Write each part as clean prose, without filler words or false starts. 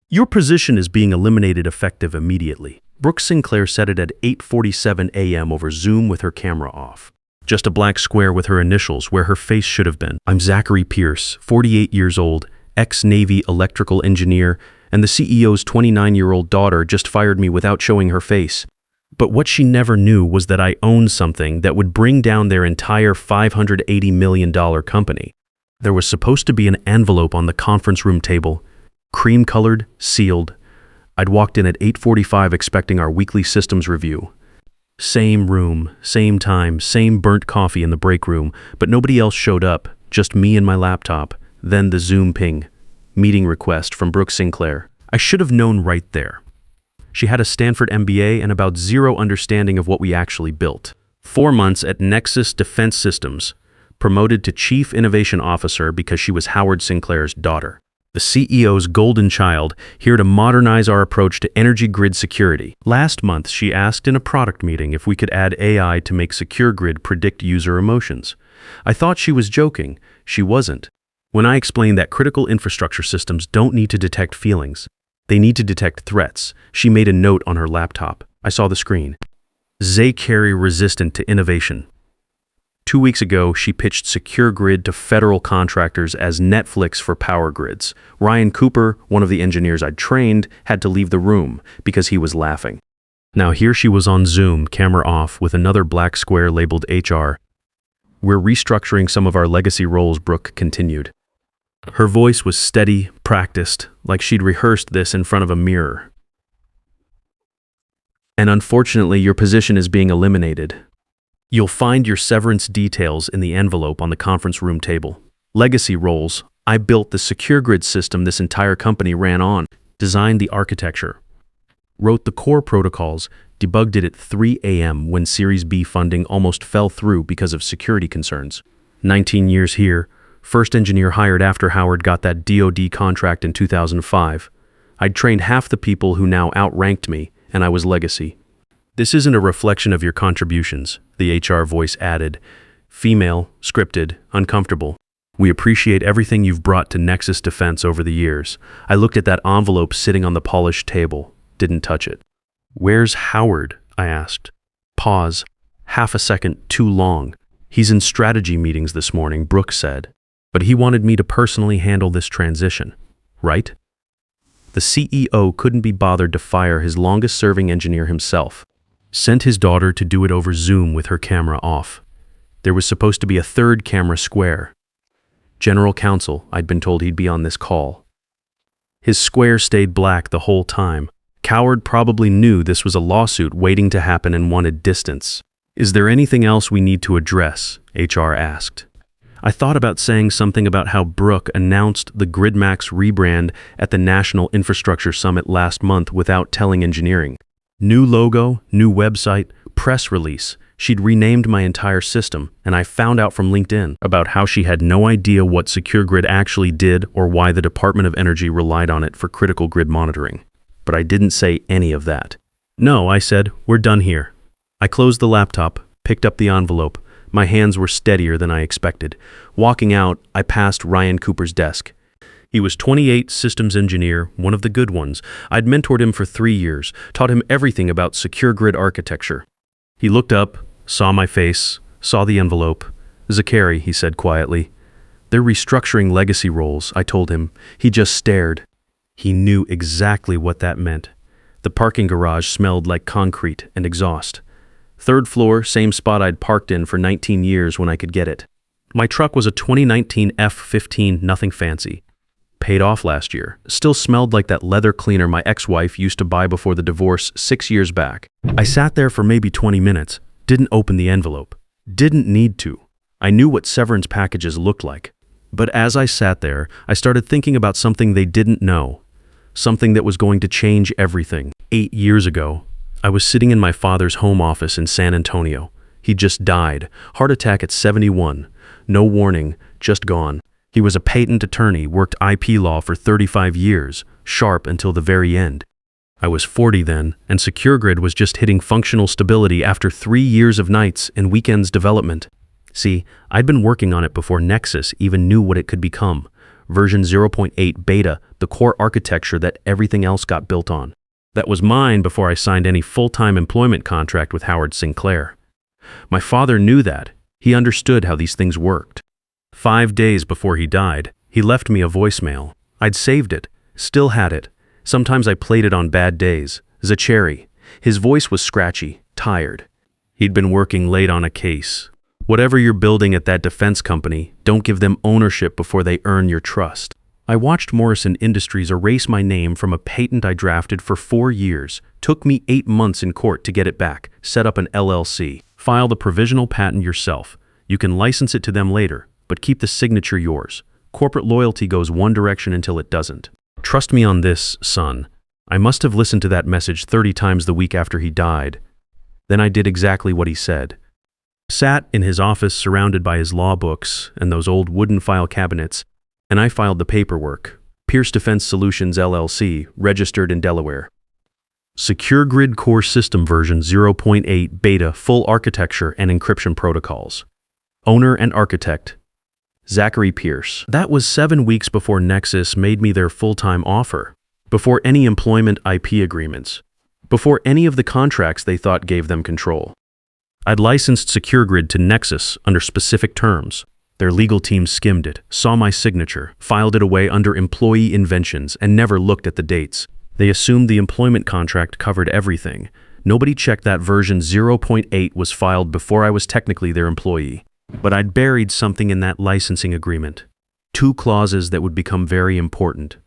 Your position is being eliminated effective immediately. Brooke Sinclair said it at 8:47 a.m. over Zoom with her camera off. Just a black square with her initials where her face should have been. I'm Zachary Pierce, 48 years old, ex-Navy electrical engineer, and the CEO's 29-year-old daughter just fired me without showing her face. But what she never knew was that I owned something that would bring down their entire $580 million company. There was supposed to be an envelope on the conference room table, cream-colored, sealed. I'd walked in at 8:45 expecting our weekly systems review. Same room, same time, same burnt coffee in the break room, but nobody else showed up, just me and my laptop. Then the Zoom ping. Meeting request from Brooke Sinclair. I should have known right there. She had a Stanford MBA and about zero understanding of what we actually built. 4 months at Nexus Defense Systems, promoted to Chief Innovation Officer because she was Howard Sinclair's daughter. The CEO's golden child, here to modernize our approach to energy grid security. Last month, she asked in a product meeting if we could add AI to make Secure Grid predict user emotions. I thought she was joking. She wasn't. When I explained that critical infrastructure systems don't need to detect feelings, they need to detect threats, she made a note on her laptop. I saw the screen. Zachary resistant to innovation. 2 weeks ago, she pitched Secure Grid to federal contractors as Netflix for power grids. Ryan Cooper, one of the engineers I'd trained, had to leave the room because he was laughing. Now here she was on Zoom, camera off, with another black square labeled HR. We're restructuring some of our legacy roles, Brooke continued. Her voice was steady, practiced, like she'd rehearsed this in front of a mirror. And unfortunately, your position is being eliminated. You'll find your severance details in the envelope on the conference room table. Legacy roles. I built the Secure Grid system this entire company ran on, designed the architecture, wrote the core protocols, debugged it at 3 a.m. when Series B funding almost fell through because of security concerns. 19 years here, first engineer hired after Howard got that DoD contract in 2005. I'd trained half the people who now outranked me, and I was legacy. This isn't a reflection of your contributions, the HR voice added. Female, scripted, uncomfortable. We appreciate everything you've brought to Nexus Defense over the years. I looked at that envelope sitting on the polished table, didn't touch it. Where's Howard? I asked. Pause. Half a second too long. He's in strategy meetings this morning, Brooke said. But he wanted me to personally handle this transition, right? The CEO couldn't be bothered to fire his longest-serving engineer himself. Sent his daughter to do it over Zoom with her camera off. There was supposed to be a third camera square. General counsel, I'd been told he'd be on this call. His square stayed black the whole time. Coward probably knew this was a lawsuit waiting to happen and wanted distance. Is there anything else we need to address? HR asked. I thought about saying something about how Brooke announced the GridMax rebrand at the National Infrastructure Summit last month without telling engineering. New logo, new website, press release. She'd renamed my entire system, and I found out from LinkedIn about how she had no idea what Secure Grid actually did or why the Department of Energy relied on it for critical grid monitoring. But I didn't say any of that. No, I said, we're done here. I closed the laptop, picked up the envelope. My hands were steadier than I expected. Walking out, I passed Ryan Cooper's desk. He was 28, systems engineer, one of the good ones. I'd mentored him for 3 years, taught him everything about secure grid architecture. He looked up, saw my face, saw the envelope. Zachary, he said quietly. They're restructuring legacy roles, I told him. He just stared. He knew exactly what that meant. The parking garage smelled like concrete and exhaust. 3rd floor, same spot I'd parked in for 19 years when I could get it. My truck was a 2019 F-15, nothing fancy. Paid off last year. Still smelled like that leather cleaner my ex-wife used to buy before the divorce 6 years back. I sat there for maybe 20 minutes, didn't open the envelope. Didn't need to. I knew what severance packages looked like. But as I sat there, I started thinking about something they didn't know. Something that was going to change everything. 8 years ago, I was sitting in my father's home office in San Antonio. He just died. Heart attack at 71. No warning, just gone. He was a patent attorney, worked IP law for 35 years, sharp until the very end. I was 40 then, and Secure Grid was just hitting functional stability after 3 years of nights and weekends development. See, I'd been working on it before Nexus even knew what it could become. version 0.8 beta, the core architecture that everything else got built on. That was mine before I signed any full-time employment contract with Howard Sinclair. My father knew that. He understood how these things worked. 5 days before he died, he left me a voicemail. I'd saved it, still had it. Sometimes I played it on bad days. Zachary. His voice was scratchy, tired. He'd been working late on a case. Whatever you're building at that defense company, don't give them ownership before they earn your trust. I watched Morrison Industries erase my name from a patent I drafted for 4 years. Took me 8 months in court to get it back. Set up an LLC. File the provisional patent yourself. You can license it to them later, but keep the signature yours. Corporate loyalty goes one direction until it doesn't. Trust me on this, son. I must have listened to that message 30 times the week after he died. Then I did exactly what he said. Sat in his office surrounded by his law books and those old wooden file cabinets, and I filed the paperwork. Pierce Defense Solutions LLC, registered in Delaware. Secure Grid Core System version 0.8 beta, full architecture and encryption protocols. Owner and architect, Zachary Pierce. That was 7 weeks before Nexus made me their full-time offer, before any employment IP agreements, before any of the contracts they thought gave them control. I'd licensed Secure Grid to Nexus under specific terms. Their legal team skimmed it, saw my signature, filed it away under employee inventions, and never looked at the dates. They assumed the employment contract covered everything. Nobody checked that version 0.8 was filed before I was technically their employee. But I'd buried something in that licensing agreement. 2 clauses that would become very important.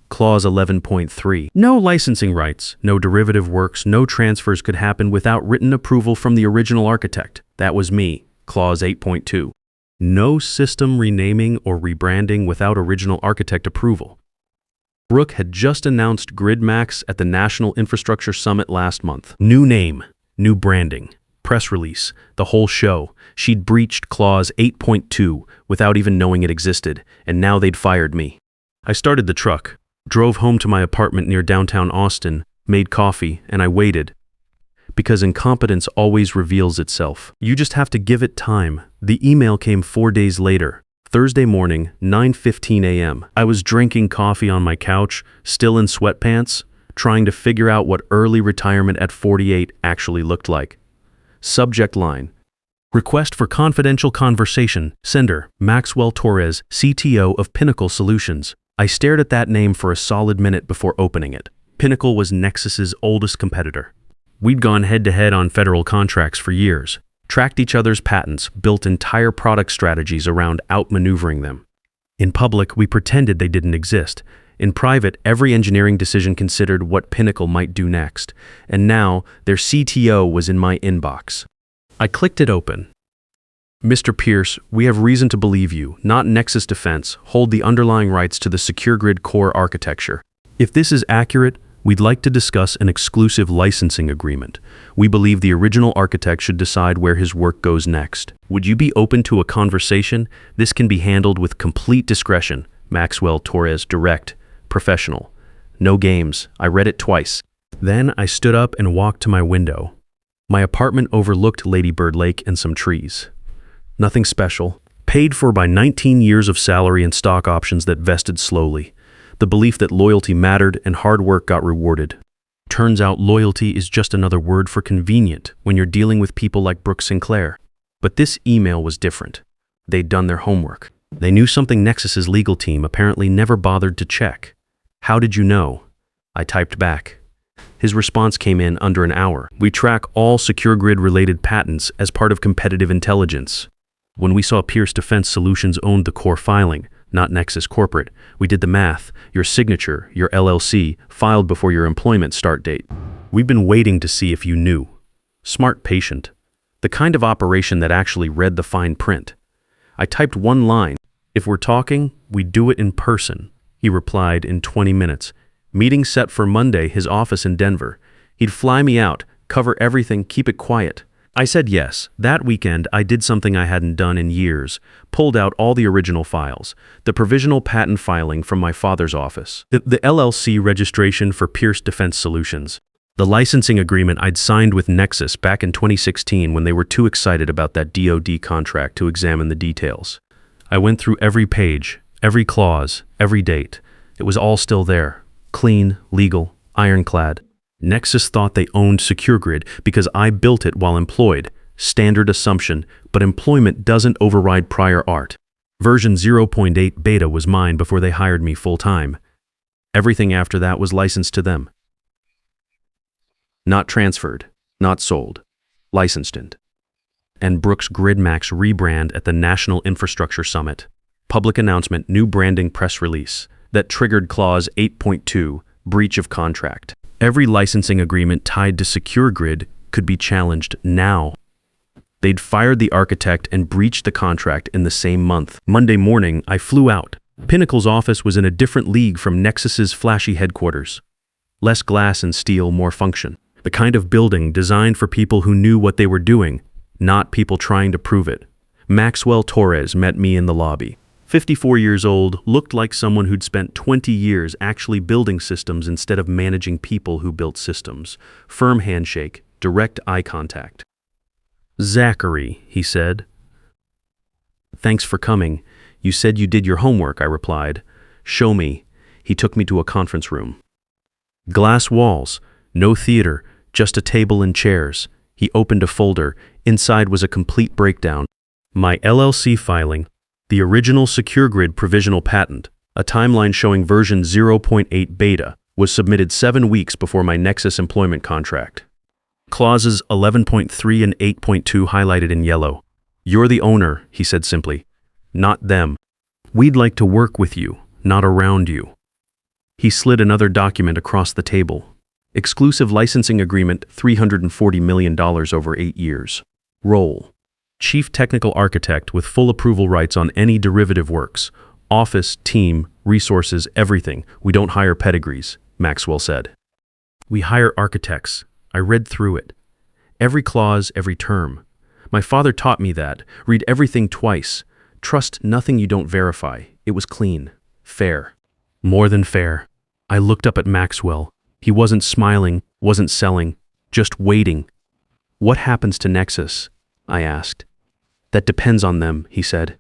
Clause 11.3. No licensing rights, no derivative works, no transfers could happen without written approval from the original architect. That was me. Clause 8.2. No system renaming or rebranding without original architect approval. Brooke had just announced GridMax at the National Infrastructure Summit last month. New name, new branding, press release, the whole show. She'd breached Clause 8.2 without even knowing it existed, and now they'd fired me. I started the truck, drove home to my apartment near downtown Austin, made coffee, and I waited. Because incompetence always reveals itself. You just have to give it time. The email came 4 days later. Thursday morning, 9:15 a.m. I was drinking coffee on my couch, still in sweatpants, trying to figure out what early retirement at 48 actually looked like. Subject line. Request for confidential conversation. Sender, Maxwell Torres, CTO of Pinnacle Solutions. I stared at that name for a solid minute before opening it. Pinnacle was Nexus's oldest competitor. We'd gone head-to-head on federal contracts for years, tracked each other's patents, built entire product strategies around outmaneuvering them. In public, we pretended they didn't exist. In private, every engineering decision considered what Pinnacle might do next. And now, their CTO was in my inbox. I clicked it open. Mr. Pierce, we have reason to believe you, not Nexus Defense, hold the underlying rights to the Secure Grid core architecture. If this is accurate, we'd like to discuss an exclusive licensing agreement. We believe the original architect should decide where his work goes next. Would you be open to a conversation? This can be handled with complete discretion. Maxwell Torres, direct, professional. No games. I read it twice. Then I stood up and walked to my window. My apartment overlooked Lady Bird Lake and some trees. Nothing special. Paid for by 19 years of salary and stock options that vested slowly. The belief that loyalty mattered and hard work got rewarded. Turns out loyalty is just another word for convenient when you're dealing with people like Brooke Sinclair. But this email was different. They'd done their homework. They knew something Nexus's legal team apparently never bothered to check. How did you know? I typed back. His response came in under an hour. We track all Secure Grid-related patents as part of competitive intelligence. When we saw Pierce Defense Solutions owned the core filing, not Nexus Corporate, we did the math. Your signature, your LLC, filed before your employment start date. We've been waiting to see if you knew. Smart patient. The kind of operation that actually read the fine print. I typed one line. If we're talking, we do it in person. He replied in 20 minutes. Meeting set for Monday, his office in Denver. He'd fly me out, cover everything, keep it quiet. I said yes. That weekend, I did something I hadn't done in years. Pulled out all the original files. The provisional patent filing from my father's office. The LLC registration for Pierce Defense Solutions. The licensing agreement I'd signed with Nexus back in 2016 when they were too excited about that DoD contract to examine the details. I went through every page. Every clause, every date. It was all still there. Clean, legal, ironclad. Nexus thought they owned SecureGrid because I built it while employed. Standard assumption, but employment doesn't override prior art. Version 0.8 beta was mine before they hired me full-time. Everything after that was licensed to them. Not transferred, not sold, licensed in. And Brooks GridMax rebrand at the National Infrastructure Summit. Public announcement, new branding press release that triggered Clause 8.2, breach of contract. Every licensing agreement tied to SecureGrid could be challenged now. They'd fired the architect and breached the contract in the same month. Monday morning, I flew out. Pinnacle's office was in a different league from Nexus's flashy headquarters. Less glass and steel, more function. The kind of building designed for people who knew what they were doing, not people trying to prove it. Maxwell Torres met me in the lobby. 54 years old, looked like someone who'd spent 20 years actually building systems instead of managing people who built systems. Firm handshake, direct eye contact. "Zachary," he said. "Thanks for coming. You said you did your homework," I replied. "Show me." He took me to a conference room. Glass walls, no theater, just a table and chairs. He opened a folder. Inside was a complete breakdown. My LLC filing, the original SecureGrid provisional patent, a timeline showing version 0.8 beta, was submitted 7 weeks before my Nexus employment contract. Clauses 11.3 and 8.2 highlighted in yellow. "You're the owner," he said simply. "Not them. We'd like to work with you, not around you." He slid another document across the table. Exclusive licensing agreement, $340 million over 8 years. Role: Chief Technical Architect with full approval rights on any derivative works. Office, team, resources, everything. We don't hire pedigrees, Maxwell said. "We hire architects." I read through it. Every clause, every term. My father taught me that. Read everything twice. Trust nothing you don't verify. It was clean. Fair. More than fair. I looked up at Maxwell. He wasn't smiling, wasn't selling, just waiting. "What happens to Nexus?" I asked. "That depends on them," he said.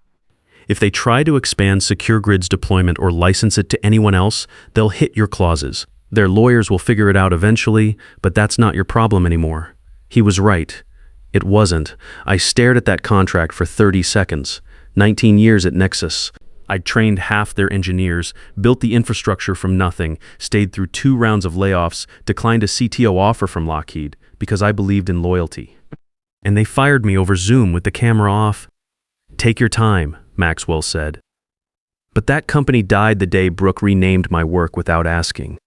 "If they try to expand SecureGrid's deployment or license it to anyone else, they'll hit your clauses. Their lawyers will figure it out eventually, but that's not your problem anymore." He was right. It wasn't. I stared at that contract for 30 seconds. 19 years at Nexus. I'd trained half their engineers, built the infrastructure from nothing, stayed through 2 rounds of layoffs, declined a CTO offer from Lockheed because I believed in loyalty. And they fired me over Zoom with the camera off. "Take your time," Maxwell said. But that company died the day Brooke renamed my work without asking.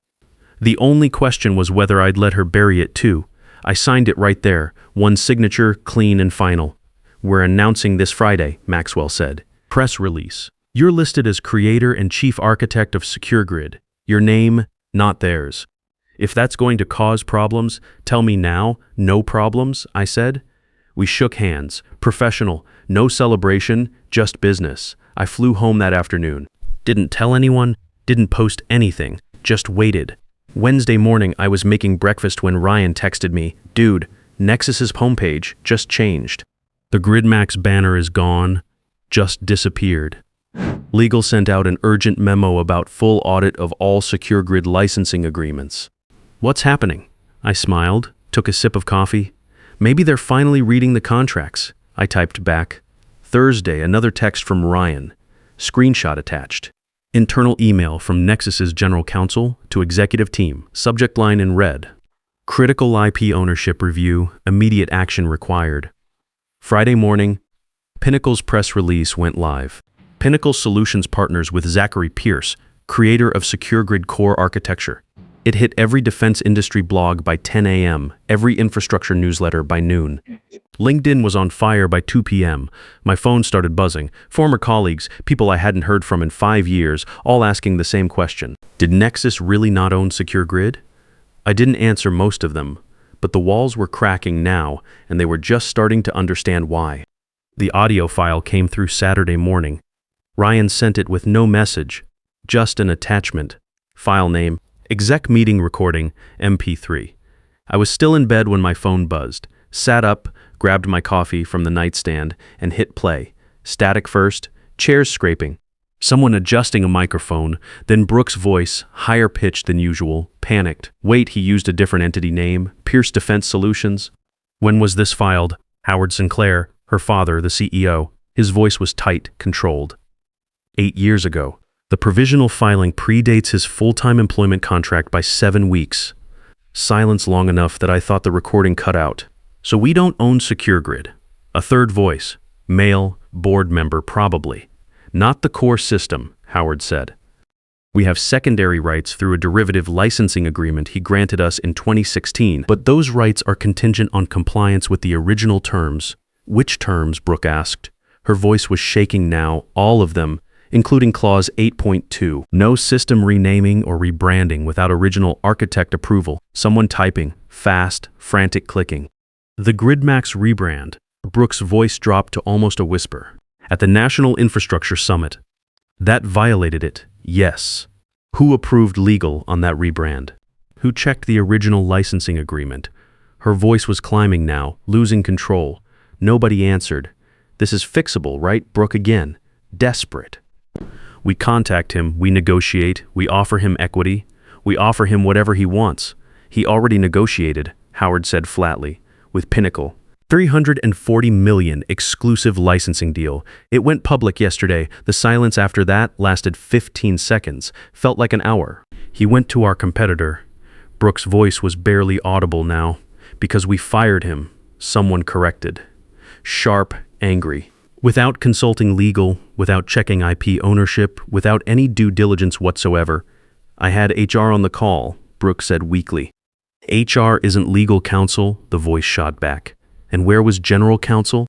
The only question was whether I'd let her bury it too. I signed it right there, one signature, clean and final. "We're announcing this Friday," Maxwell said. Press release. "You're listed as creator and chief architect of SecureGrid. Your name, not theirs. If that's going to cause problems, tell me now, no problems," I said. We shook hands. Professional, no celebration, just business. I flew home that afternoon. Didn't tell anyone, didn't post anything, just waited. Wednesday morning, I was making breakfast when Ryan texted me, "Dude, Nexus's homepage just changed. The GridMax banner is gone, just disappeared." Legal sent out an urgent memo about full audit of all SecureGrid licensing agreements. "What's happening?" I smiled, took a sip of coffee. "Maybe they're finally reading the contracts," I typed back. Thursday, another text from Ryan. Screenshot attached. Internal email from Nexus's general counsel to executive team. Subject line in red. Critical IP ownership review. Immediate action required. Friday morning, Pinnacle's press release went live. Pinnacle Solutions partners with Zachary Pierce, creator of SecureGrid Core Architecture. It hit every defense industry blog by 10 a.m., every infrastructure newsletter by noon. LinkedIn was on fire by 2 p.m. My phone started buzzing. Former colleagues, people I hadn't heard from in 5 years, all asking the same question. Did Nexus really not own SecureGrid? I didn't answer most of them, but the walls were cracking now, and they were just starting to understand why. The audio file came through Saturday morning. Ryan sent it with no message, just an attachment. File name, exec meeting recording, MP3. I was still in bed when my phone buzzed. Sat up, grabbed my coffee from the nightstand, and hit play. Static first, chairs scraping. Someone adjusting a microphone, then Brooks' voice, higher pitched than usual, panicked. Wait, he used a different entity name, Pierce Defense Solutions. When was this filed? Howard Sinclair, her father, the CEO. His voice was tight, controlled. 8 years ago. The provisional filing predates his full-time employment contract by 7 weeks. Silence long enough that I thought the recording cut out. So we don't own SecureGrid. A third voice. Male, board member probably. Not the core system, Howard said. We have secondary rights through a derivative licensing agreement he granted us in 2016, but those rights are contingent on compliance with the original terms. Which terms? Brooke asked. Her voice was shaking now, all of them, including Clause 8.2. No system renaming or rebranding without original architect approval. Someone typing, fast, frantic clicking. The GridMax rebrand. Brooks' voice dropped to almost a whisper. At the National Infrastructure Summit. That violated it, yes. Who approved legal on that rebrand? Who checked the original licensing agreement? Her voice was climbing now, losing control. Nobody answered. This is fixable, right? Brooke again. Desperate. We contact him, we negotiate, we offer him equity, we offer him whatever he wants. He already negotiated, Howard said flatly, with Pinnacle. $340 million exclusive licensing deal. It went public yesterday. The silence after that lasted 15 seconds, felt like an hour. He went to our competitor. Brooks' voice was barely audible now, because we fired him, someone corrected. Sharp, angry. Without consulting legal, without checking IP ownership, without any due diligence whatsoever. I had HR on the call, Brooks said weakly. HR isn't legal counsel, the voice shot back. And where was general counsel?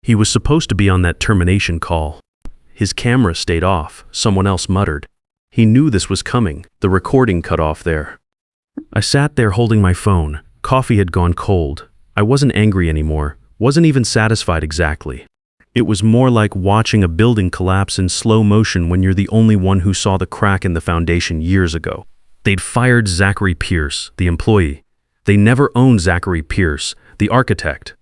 He was supposed to be on that termination call. His camera stayed off, someone else muttered. He knew this was coming, the recording cut off there. I sat there holding my phone. Coffee had gone cold. I wasn't angry anymore, wasn't even satisfied exactly. It was more like watching a building collapse in slow motion when you're the only one who saw the crack in the foundation years ago. They'd fired Zachary Pierce, the employee. They never owned Zachary Pierce, the architect.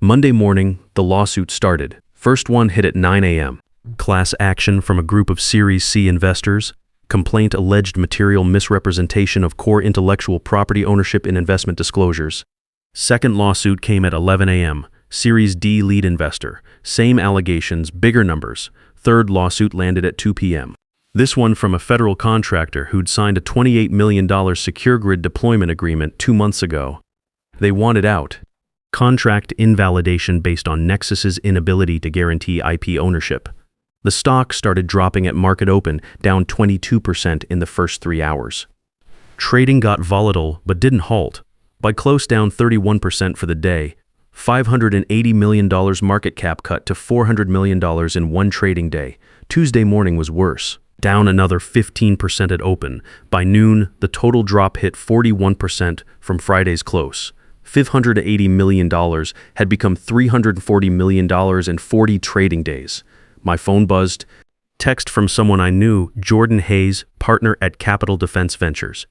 Monday morning, the lawsuit started. First one hit at 9 a.m. Class action from a group of Series C investors. Complaint alleged material misrepresentation of core intellectual property ownership in investment disclosures. Second lawsuit came at 11 a.m. Series D lead investor. Same allegations, bigger numbers. Third lawsuit landed at 2 p.m. This one from a federal contractor who'd signed a $28 million SecureGrid deployment agreement 2 months ago. They wanted out. Contract invalidation based on Nexus's inability to guarantee IP ownership. The stock started dropping at market open, down 22% in the first 3 hours. Trading got volatile but didn't halt. By close down 31% for the day, $580 million market cap cut to $400 million in one trading day. Tuesday morning was worse, down another 15% at open. By noon, the total drop hit 41% from Friday's close. $580 million had become $340 million in 40 trading days. My phone buzzed. Text from someone I knew, Jordan Hayes, partner at Capital Defense Ventures.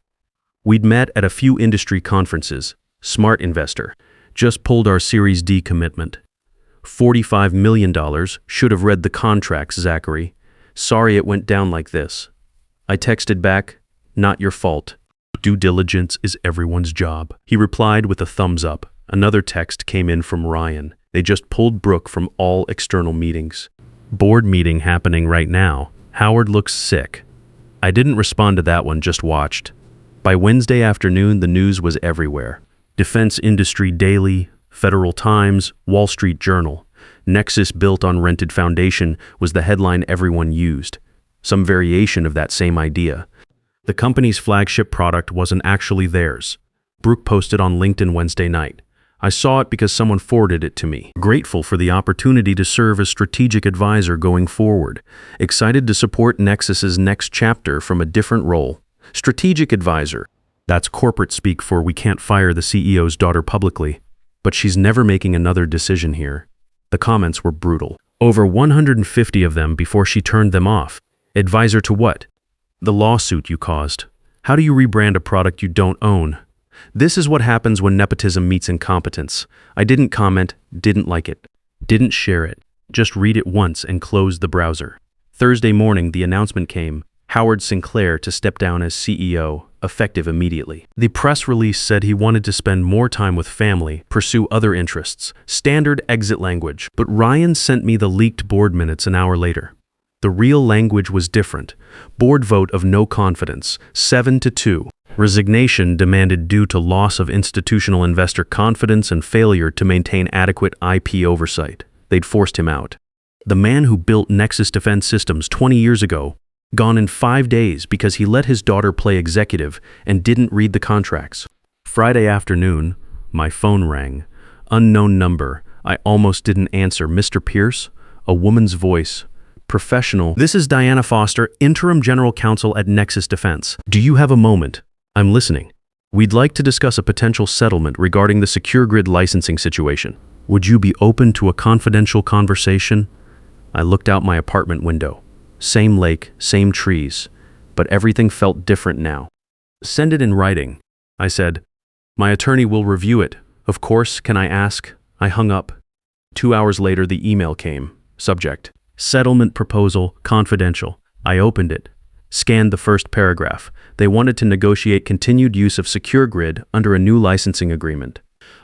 We'd met at a few industry conferences. Smart investor. Just pulled our Series D commitment. $45 million. Should have read the contracts, Zachary. Sorry it went down like this. I texted back, not your fault. Due diligence is everyone's job. He replied with a thumbs up. Another text came in from Ryan. They just pulled Brooke from all external meetings. Board meeting happening right now. Howard looks sick. I didn't respond to that one, just watched. By Wednesday afternoon, the news was everywhere. Defense Industry Daily, Federal Times, Wall Street Journal. Nexus built on rented foundation was the headline everyone used. Some variation of that same idea. The company's flagship product wasn't actually theirs. Brooke posted on LinkedIn Wednesday night. I saw it because someone forwarded it to me. Grateful for the opportunity to serve as strategic advisor going forward. Excited to support Nexus's next chapter from a different role. Strategic advisor. That's corporate speak for we can't fire the CEO's daughter publicly. But she's never making another decision here. The comments were brutal. Over 150 of them before she turned them off. Advisor to what? The lawsuit you caused. How do you rebrand a product you don't own? This is what happens when nepotism meets incompetence. I didn't comment, didn't like it, didn't share it. Just read it once and close the browser. Thursday morning, the announcement came: Howard Sinclair to step down as CEO, effective immediately. The press release said he wanted to spend more time with family, pursue other interests. Standard exit language. But Ryan sent me the leaked board minutes an hour later. The real language was different. Board vote of no confidence, 7-2. Resignation demanded due to loss of institutional investor confidence and failure to maintain adequate IP oversight. They'd forced him out. The man who built Nexus Defense Systems 20 years ago, gone in 5 days because he let his daughter play executive and didn't read the contracts. Friday afternoon, my phone rang. Unknown number. I almost didn't answer. Mr. Pierce? A woman's voice. Professional. This is Diana Foster, Interim General Counsel at Nexus Defense. Do you have a moment? I'm listening. We'd like to discuss a potential settlement regarding the secure grid licensing situation. Would you be open to a confidential conversation? I looked out my apartment window. Same lake, same trees, but everything felt different now. Send it in writing, I said. My attorney will review it. Of course, can I ask? I hung up. 2 hours later, the email came. Subject: Settlement proposal, confidential. I opened it. Scanned the first paragraph. They wanted to negotiate continued use of secure grid under a new licensing agreement,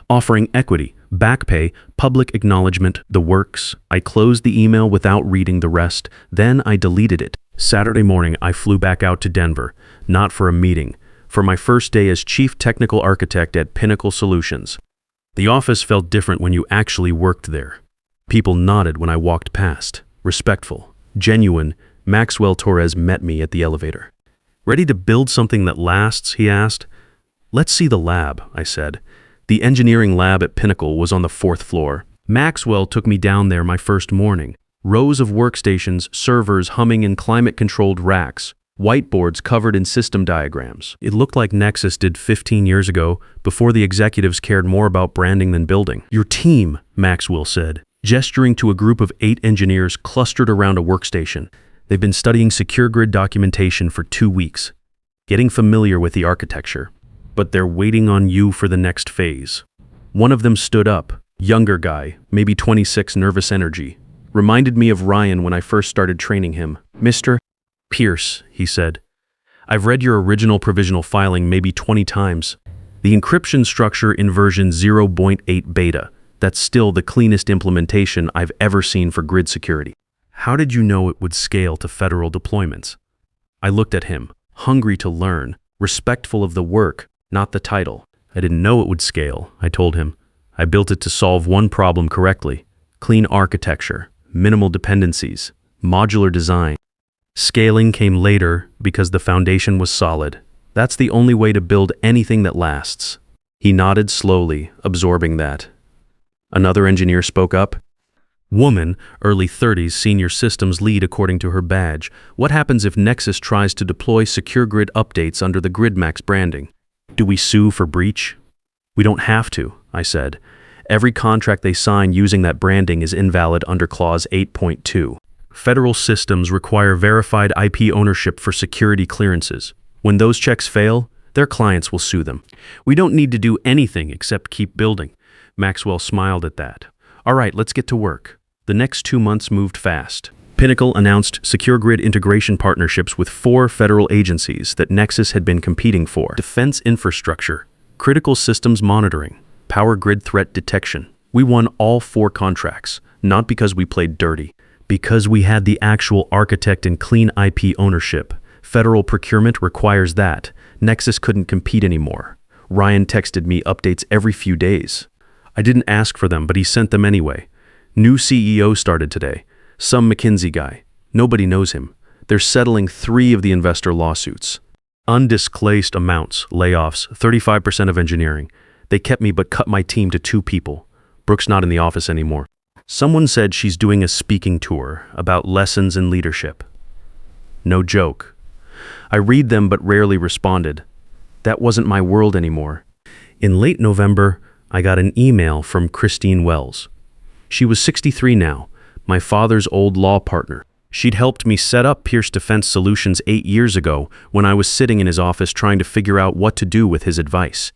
offering equity, back pay, public acknowledgement, the works. I closed the email without reading the rest. Then I deleted it. Saturday morning, I flew back out to Denver, not for a meeting, for my first day as Chief Technical Architect at Pinnacle Solutions. The office felt different when you actually worked there. People nodded when I walked past. Respectful, genuine. Maxwell Torres met me at the elevator. Ready to build something that lasts, he asked. Let's see the lab, I said. The engineering lab at Pinnacle was on the 4th floor. Maxwell took me down there my first morning. Rows of workstations, servers humming in climate-controlled racks, whiteboards covered in system diagrams. It looked like Nexus did 15 years ago, before the executives cared more about branding than building. Your team, Maxwell said, gesturing to a group of 8 engineers clustered around a workstation. They've been studying secure grid documentation for 2 weeks, getting familiar with the architecture. But they're waiting on you for the next phase. One of them stood up, younger guy, maybe 26, nervous energy. Reminded me of Ryan when I first started training him. Mr. Pierce, he said. I've read your original provisional filing maybe 20 times. The encryption structure in version 0.8 beta. That's still the cleanest implementation I've ever seen for grid security. How did you know it would scale to federal deployments? I looked at him, hungry to learn, respectful of the work, not the title. I didn't know it would scale, I told him. I built it to solve one problem correctly. Clean architecture, minimal dependencies, modular design. Scaling came later because the foundation was solid. That's the only way to build anything that lasts. He nodded slowly, absorbing that. Another engineer spoke up. Woman, early 30s, senior systems lead according to her badge. What happens if Nexus tries to deploy secure grid updates under the GridMax branding? Do we sue for breach? We don't have to, I said. Every contract they sign using that branding is invalid under Clause 8.2. Federal systems require verified IP ownership for security clearances. When those checks fail, their clients will sue them. We don't need to do anything except keep building. Maxwell smiled at that. All right, let's get to work. The next 2 months moved fast. Pinnacle announced secure grid integration partnerships with 4 federal agencies that Nexus had been competing for: defense infrastructure, critical systems monitoring, power grid threat detection. We won all 4 contracts, not because we played dirty, because we had the actual architect and clean IP ownership. Federal procurement requires that. Nexus couldn't compete anymore. Ryan texted me updates every few days. I didn't ask for them, but he sent them anyway. New CEO started today. Some McKinsey guy. Nobody knows him. They're settling 3 of the investor lawsuits. Undisclosed amounts, layoffs, 35% of engineering. They kept me but cut my team to 2 people. Brooke's not in the office anymore. Someone said she's doing a speaking tour about lessons in leadership. No joke. I read them but rarely responded. That wasn't my world anymore. In late November, I got an email from Christine Wells. She was 63 now, my father's old law partner. She'd helped me set up Pierce Defense Solutions 8 years ago when I was sitting in his office trying to figure out what to do with his advice.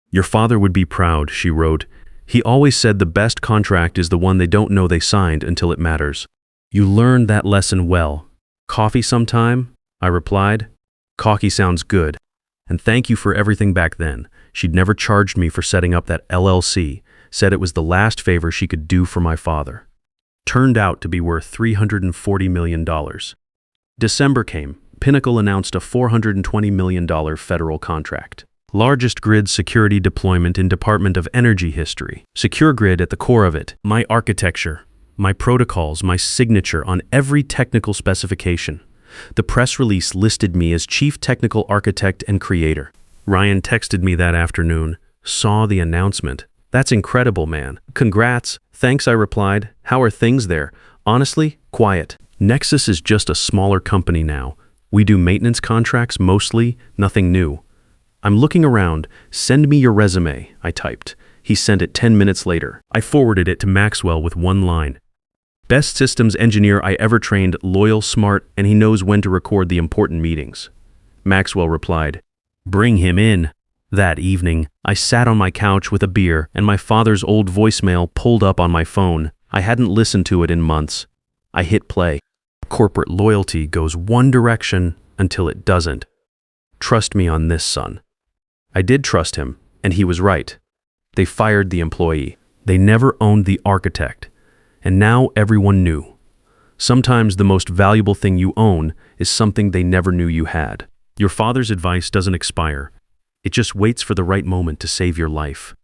Your father would be proud, she wrote. He always said the best contract is the one they don't know they signed until it matters. You learned that lesson well. Coffee sometime? I replied. Coffee sounds good. And thank you for everything back then. She'd never charged me for setting up that LLC, said it was the last favor she could do for my father. Turned out to be worth $340 million. December came. Pinnacle announced a $420 million federal contract. Largest grid security deployment in Department of Energy history. Secure grid at the core of it. My architecture, my protocols, my signature on every technical specification. The press release listed me as chief technical architect and creator. Ryan texted me that afternoon, saw the announcement. That's incredible, man. Congrats. Thanks, I replied. How are things there? Honestly, quiet. Nexus is just a smaller company now. We do maintenance contracts mostly, nothing new. I'm looking around. Send me your resume, I typed. He sent it 10 minutes later. I forwarded it to Maxwell with one line. Best systems engineer I ever trained, loyal, smart, and he knows when to record the important meetings. Maxwell replied, Bring him in. That evening, I sat on my couch with a beer and my father's old voicemail pulled up on my phone. I hadn't listened to it in months. I hit play. Corporate loyalty goes one direction until it doesn't. Trust me on this, son. I did trust him, and he was right. They fired the employee. They never owned the architect. And now everyone knew. Sometimes the most valuable thing you own is something they never knew you had. Your father's advice doesn't expire. It just waits for the right moment to save your life.